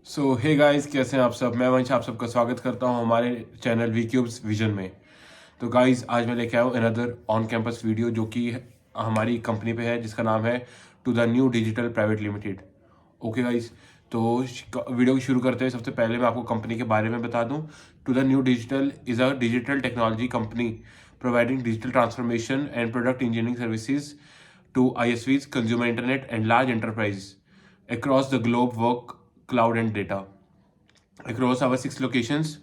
सो hey guys, कैसे हैं आप सब। मैं वंश आप सबका स्वागत करता हूं हमारे चैनल वी क्यूब्स विजन में। तो गाइस, आज मैं लेके आया हूँ अनदर ऑन कैंपस वीडियो जो कि हमारी कंपनी पे है, जिसका नाम है to the new digital private limited. Okay guys, तो वीडियो को शुरू करते हैं। सबसे पहले मैं आपको कंपनी के बारे में बता दूं। To the new digital is a digital technology company providing digital transformation and product engineering services to ISVs, consumer internet, and large enterprise across the globe work cloud and data. Across our 6 locations,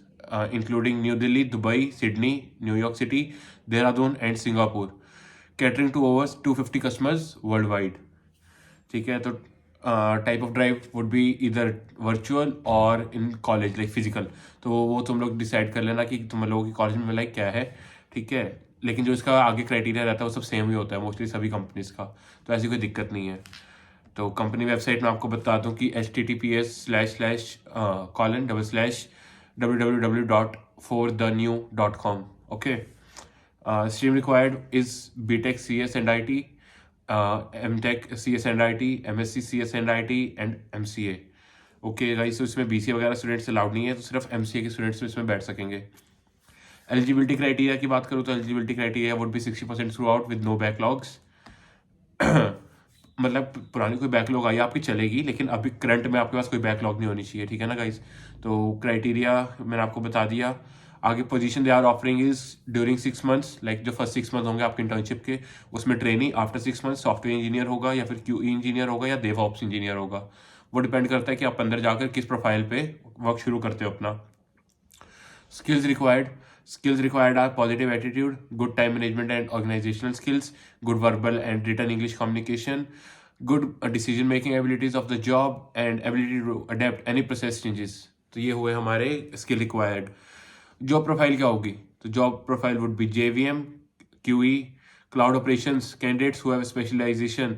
including New Delhi, Dubai, Sydney, New York City, Dehradun, and Singapore, catering to over 250 customers worldwide. ठीक है, तो type of drive would be इधर virtual और in college like physical. तो वो तुम लोग decide कर लेना कि तुम लोगों की कॉलेज में लाइक क्या है। ठीक है, लेकिन जो इसका आगे क्राइटेरिया रहता है वो सब सेम ही होता है मोस्टली सभी कंपनीज का, तो ऐसी कोई दिक्कत नहीं है। तो कंपनी वेबसाइट में आपको बता दूं कि https://www.forthenew.com। Okay, stream required is BTech CS and IT, MTech CS and IT, MSc CS and IT and MCA। Okay guys, तो इसमें BCA वगैरह स्टूडेंट्स अलाउड नहीं है, तो सिर्फ MCA के स्टूडेंट्स इसमें बैठ सकेंगे। एलिजिबिलिटी क्राइटेरिया की बात करूँ तो eligibility criteria would be 60% throughout with no backlogs. मतलब पुरानी कोई बैकलॉग आई आपकी चलेगी, लेकिन अभी करंट में आपके पास कोई बैकलॉग नहीं होनी चाहिए। ठीक है ना गाइस, तो क्राइटेरिया मैंने आपको बता दिया। आगे position they are offering is during 6 months, like जो फर्स्ट 6 मंथ होंगे आपके इंटर्नशिप के, उसमें training. After 6 month software engineer होगा या फिर QE इंजीनियर होगा या डेवऑप्स इंजीनियर होगा। वो डिपेंड करता है कि आप अंदर जाकर किस प्रोफाइल पे वर्क शुरू करते हो अपना। Skills required. Skills required are positive attitude, good time management and organizational skills, good verbal and written English communication, good decision making abilities of the job, and ability to adapt any process changes. तो ये हुए हमारे skill required. Job profile क्या होगी? तो job profile would be JVM, QE, cloud operations. Candidates who have specialization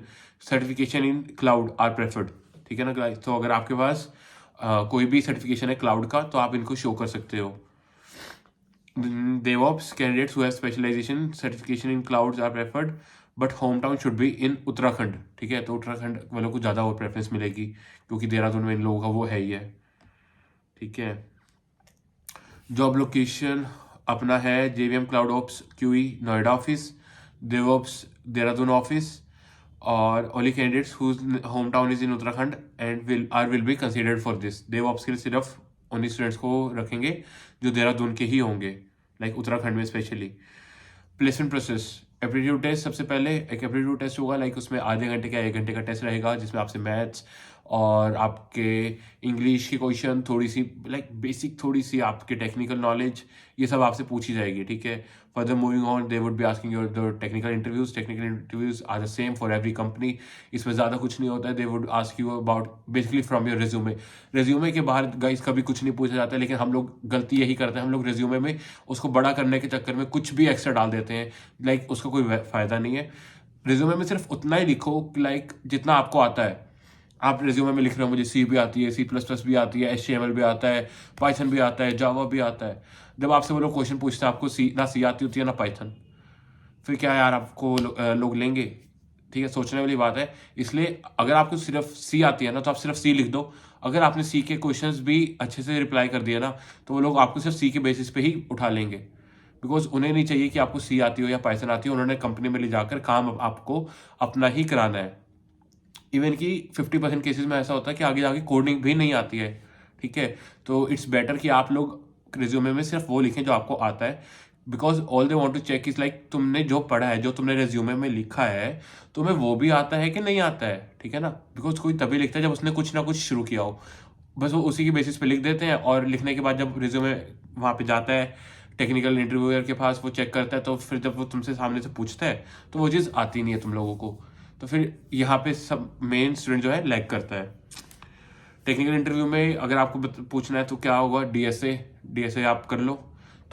certification in cloud are preferred। ठीक है ना guys? तो अगर आपके पास कोई भी सर्टिफिकेशन है क्लाउड का तो आप इनको शो कर सकते हो। DevOps candidates who have specialization certification in clouds are preferred, but hometown should be in Uttarakhand. ठीक है, तो उत्तराखंड वालों को ज़्यादा और प्रेफरेंस मिलेगी क्योंकि देहरादून में इन लोगों का वो है ही है। ठीक है, जॉब लोकेशन अपना है JVM cloud ops QE Noida office, DevOps Dehradun office, और only candidates whose home town is in Uttarakhand and will be considered for this. DevOps के लिए सिर्फ उन्हीं स्टूडेंट्स को रखेंगे जो देहरादून के ही होंगे, लाइक उत्तराखंड में specially. Placement process, aptitude test सबसे पहले एक एप्टीट्यूड टेस्ट होगा, लाइक उसमें आधे घंटे का 1 घंटे का टेस्ट रहेगा, जिसमें आपसे मैथ्स और आपके इंग्लिश की क्वेश्चन, थोड़ी सी लाइक बेसिक, थोड़ी सी आपके टेक्निकल नॉलेज, ये सब आपसे पूछी जाएगी। ठीक है, further moving on they would be asking your the technical interviews are the same for every company. इसमें ज़्यादा कुछ नहीं होता है। They would ask you about basically from your resume के बाहर गाइस कभी कुछ नहीं पूछा जाता है, लेकिन हम लोग गलती यही करते हैं, हम लोग रेज्यूमे में उसको बड़ा करने के चक्कर में कुछ भी एक्स्ट्रा डाल देते हैं, लाइक उसका कोई फ़ायदा नहीं है। रेज्यूमे में सिर्फ उतना ही लिखो लाइक जितना आपको आता है। आप रेज्यूमे में लिख रहे हो मुझे C भी आती है, C++ भी आती है, HTML भी आता है, पाइथन भी आता है, जावा भी आता है। जब आपसे वो लोग क्वेश्चन पूछते हैं आपको ना C आती होती है ना पाइथन, फिर क्या यार आपको लोग लेंगे? ठीक है, सोचने वाली बात है। इसलिए अगर आपको सिर्फ C आती है ना तो आप सिर्फ C लिख दो। अगर आपने C के क्वेश्चंस भी अच्छे से रिप्लाई कर दिया ना तो वो लोग आपको सिर्फ C के बेसिस पे ही उठा लेंगे, बिकॉज उन्हें नहीं चाहिए कि आपको C आती हो या पाइथन आती हो। उन्होंने कंपनी में ले जाकर काम आपको अपना ही कराना है। इवन कि 50% केसेस में ऐसा होता है कि आगे जाके कोडिंग भी नहीं आती है। ठीक है, तो इट्स बेटर कि आप लोग रिज्यूमे में सिर्फ वो लिखें जो आपको आता है, because all they want to check is like तुमने जो पढ़ा है, जो तुमने रिज्यूमे में लिखा है, तुम्हें वो भी आता है कि नहीं आता है। ठीक है ना, बिकॉज कोई तभी लिखता है जब उसने कुछ ना कुछ शुरू किया हो। बस वो उसी की बेसिस पे लिख देते हैं, और लिखने के बाद जब रिज्यूमे वहाँ पे जाता है टेक्निकल इंटरव्यूअर के पास, वो चेक करता है, तो फिर जब वो तुमसे सामने से पूछता है तो वो चीज़ आती नहीं है तुम लोगों को। तो फिर यहाँ पे सब मेन स्टूडेंट जो है लैग करता है। टेक्निकल इंटरव्यू में अगर आपको पूछना है तो क्या होगा, DSA आप कर लो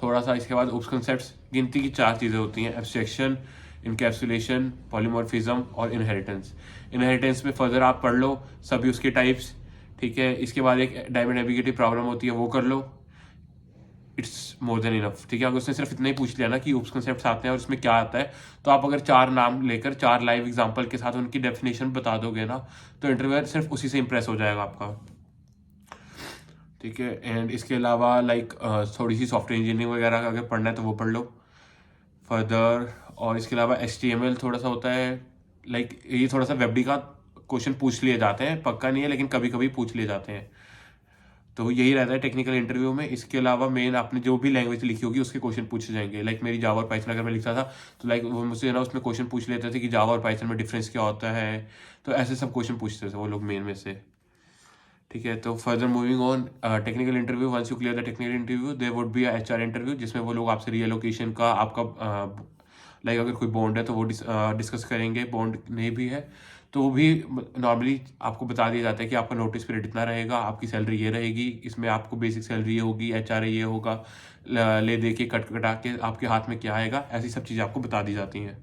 थोड़ा सा। इसके बाद उप्स कंसेप्ट्स, गिनती की 4 चीज़ें होती हैं: एब्स्ट्रैक्शन, इनकैप्सुलेशन, पॉलीमॉर्फिज्म और इनहेरिटेंस। इनहेरिटेंस में फर्दर आप पढ़ लो सभी उसके टाइप्स। ठीक है, इसके बाद एक डायमंड नेविगेटिव प्रॉब्लम होती है, वो कर लो। It's more than enough. ठीक है, अगर उसने सिर्फ इतना ही पूछ लिया ना कि उप्स कंसेप्ट आते हैं और उसमें क्या आता है, तो आप अगर 4 नाम लेकर 4 लाइव एग्जांपल के साथ उनकी डेफिनेशन बता दोगे ना, तो इंटरव्यूअर सिर्फ उसी से इंप्रेस हो जाएगा आपका। ठीक है। एंड इसके अलावा लाइक थोड़ी सी सॉफ्टवेयर इंजीनियरिंग वगैरह अगर पढ़ना है तो वो पढ़ लो फर्दर। और इसके अलावा HTML थोड़ा सा होता है, लाइक ये थोड़ा सा वेबडी का क्वेश्चन पूछ लिए जाते हैं, पक्का नहीं है लेकिन कभी कभी पूछ लिए जाते हैं। तो यही रहता है टेक्निकल इंटरव्यू में। इसके अलावा मेन आपने जो भी लैंग्वेज लिखी होगी उसके क्वेश्चन पूछे जाएंगे। लाइक मेरी जावा और पाइथन अगर मैं लिखता था तो लाइक वो मुझसे ना उसमें क्वेश्चन पूछ लेते थे कि जावा और पाइथन में डिफरेंस क्या होता है, तो ऐसे सब क्वेश्चन पूछते थे वो लोग मेन में से। ठीक है, तो further moving on technical interview, once you clear the technical interview there would be HR interview, जिसमें वो लोग आपसे रीएलोकेशन का आपका लाइक अगर कोई बॉन्ड है तो वो डिस्कस करेंगे, बॉन्ड नहीं भी है तो वो भी नॉर्मली आपको बता दिया जाता है कि आपका नोटिस पीरियड इतना रहेगा, आपकी सैलरी ये रहेगी, इसमें आपको बेसिक सैलरी ये होगी, HR ये होगा, ले दे के कट कटा के आपके हाथ में क्या आएगा, ऐसी सब चीज़ें आपको बता दी जाती हैं।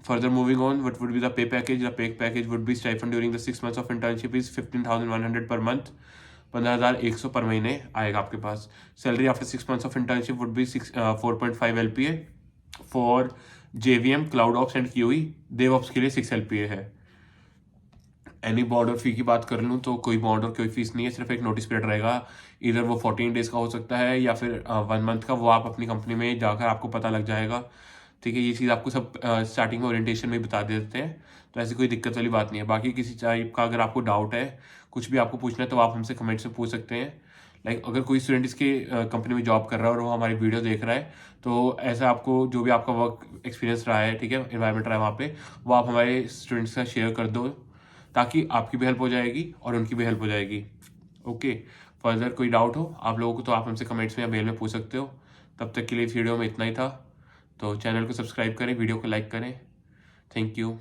Further moving on, what would be the pay package? The pay package would be stipend during the 6 months of internship is 15,100 per month. 15,100 पर महीने आएगा आपके पास। Salary after 6 months of internship would be 4.5 LPA for JVM, CloudOps and QE. DevOps के लिए 6 LPA है। Any bond और फी की बात कर लूँ तो कोई बॉन्ड और कोई फीस नहीं है, सिर्फ एक नोटिस पीरियड रहेगा। इधर वो 14 डेज का हो सकता है या फिर 1 मंथ का, वो आप अपनी कंपनी में जाकर आपको पता लग जाएगा। ठीक है, ये चीज़ आपको सब स्टार्टिंग में ओरिएंटेशन में बता देते हैं, तो ऐसी कोई दिक्कत वाली बात नहीं है। बाकी किसी टाइप का अगर आपको डाउट है, कुछ भी आपको पूछना है तो आप हमसे कमेंट्स में पूछ सकते हैं। लाइक अगर कोई स्टूडेंट इसके कंपनी में जॉब कर रहा है और वो हमारी वीडियो देख रहा है तो ऐसा आपको जो भी आपका वर्क एक्सपीरियंस रहा है, ठीक है, इन्वायरमेंट रहा है वहाँ पे, वो आप हमारे स्टूडेंट्स का शेयर कर दो ताकि आपकी भी हेल्प हो जाएगी और उनकी भी हेल्प हो जाएगी। ओके, फर्दर कोई डाउट हो आप लोगों को तो आप हमसे कमेंट्स में या मेल में पूछ सकते हो। तब तक के लिए इस वीडियो में इतना ही था, तो चैनल को सब्सक्राइब करें, वीडियो को लाइक करें। Thank you.